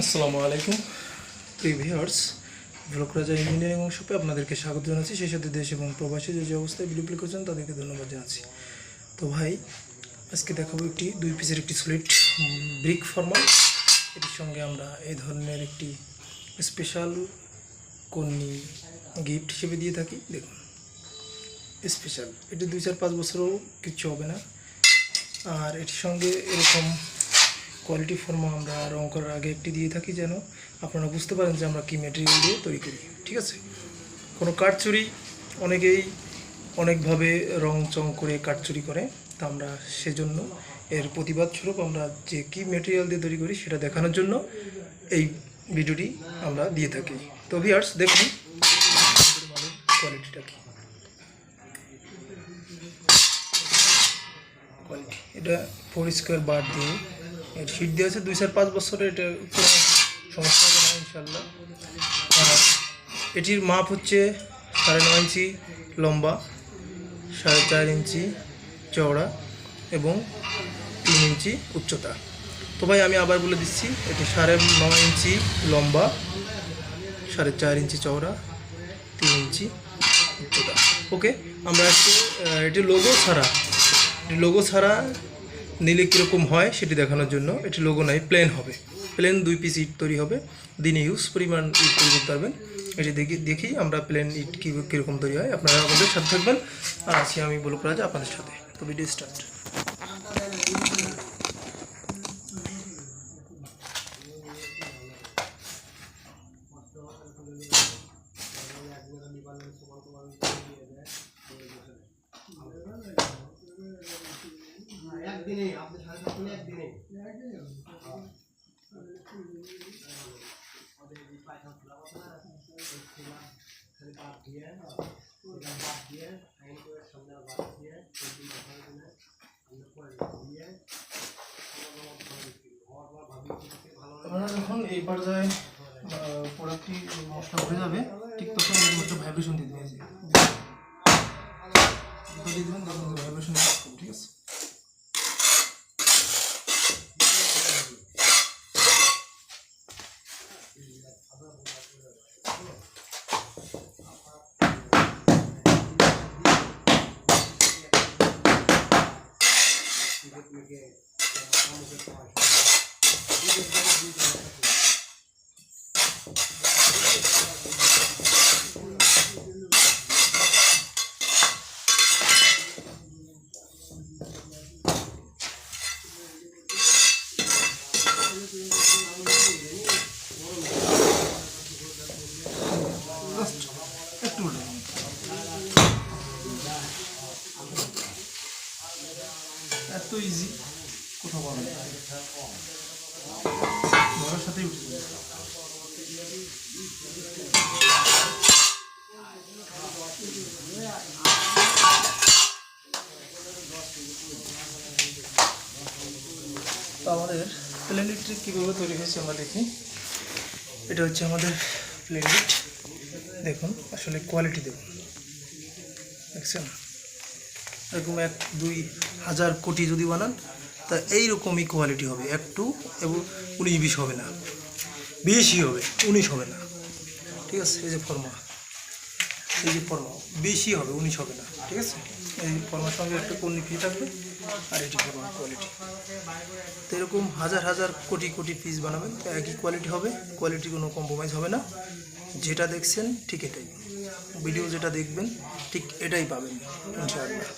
আসসালামু আলাইকুম প্রিভিয়ার্স ব্রোকরাজ ইঞ্জিনিয়ারিং শপে আপনাদেরকে স্বাগত জানাচ্ছি। সেই সাথে দেশ এবং প্রবাসী যে অবস্থায় ভিডিও প্লে করছেন তাদেরকে ধন্যবাদ জানাচ্ছি। তো ভাই, আজকে দেখাবো একটি 2 পিসের একটি সলিড ব্রিক ফর্মা। এটির সঙ্গে আমরা এই ধরনের একটি স্পেশাল কন্যি গিফট হিসেবে দিয়ে থাকি। দেখুন, স্পেশাল, এটি 2-4-5 বছরও কিচ্ছু হবে না। আর এটির সঙ্গে এরকম কোয়ালিটি ফর্মা আমরা রং করার আগে একটি দিয়ে থাকি, যেন আপনারা বুঝতে পারেন যে আমরা কী ম্যাটেরিয়াল দিয়ে তৈরি করি। ঠিক আছে, কোনো কাঠচুরি অনেকেই অনেকভাবে রং চং করে কাঠচুরি করে, তা আমরা সেজন্য এর প্রতিবাদ স্বরূপ আমরা যে কী ম্যাটেরিয়াল দিয়ে তৈরি করি সেটা দেখানোর জন্য এই ভিডিওটি আমরা দিয়ে থাকি। তো ভিউয়ার্স, দেখুন কোয়ালিটিটা কী। কোয়ালিটি এটা 4 স্কোয়ার বার দিয়ে এর শিট দেওয়া আছে। 2-4-5 বছরে এটা কোনো সমস্যা হবে না ইনশাল্লাহ। আর এটির মাপ হচ্ছে 9.5 ইঞ্চি লম্বা, 4.5 ইঞ্চি চওড়া এবং 3 ইঞ্চি উচ্চতা। তো ভাই, আমি আবার বলে দিচ্ছি, এটি 9.5 ইঞ্চি লম্বা, 4.5 ইঞ্চি চওড়া, 3 ইঞ্চি উচ্চতা। ওকে, আমরা এটি লোগো ছাড়া নিলে কীরকম হয় সেটি দেখানোর জন্য। এটি লোগো নাই, প্লেন হবে। প্লেন 2 পিস ইট তৈরি হবে, দিনে ইউজ পরিমাণ ইট তৈরি করতে পারবেন। এটি দেখি আমরা প্লেন ইট কীরকম তৈরি হয়। আপনারা আমাদের সাথে থাকবেন, আর আছি আমি ব্রোকরাজ আপনাদের সাথে। তো ভিডিও স্টার্ট। একদিনে আপনি 7:30 একদিনে আপনারা যখন এই পর্যায়ে প্রোডাক্টটি মশলা হয়ে যাবে, ঠিক তখন এরকম একটা ভাইব্রেশন দিতে হয়েছে, দিয়ে দেবেন, তখন ভাইব্রেশন করবে। ঠিক আছে, একটু এত ইজি কোথাও পাবে না, ঘরের সাথেই উঠে যাবে। তো আমাদের প্লেন ইট কীভাবে তৈরি হয়েছে আমরা দেখি। এটা হচ্ছে আমাদের প্লেন ইট। দেখুন, আসলে কোয়ালিটি দেখুন, দেখছেন? এরকম 1-2 হাজার কোটি যদি বানান তা এইরকমই কোয়ালিটি হবে। একটু এবং 19-20 হবে না, বেশি হবে, 19 হবে না। ঠিক আছে, এই যে ফর্মা বেশি হবে, 19 হবে না। ঠিক আছে, এই ফর্মার সঙ্গে একটা কন্যি ফ্রি থাকবে, আর এটি ফর্মার কোয়ালিটি। তো এরকম হাজার কোটি পিস বানাবেন, তো একই কোয়ালিটি হবে, কোয়ালিটি কোনো কম্প্রোমাইজ হবে না। যেটা দেখছেন ঠিক এটাই, ভিডিও যেটা দেখবেন ঠিক এটাই পাবেন ইনশাআল্লাহ।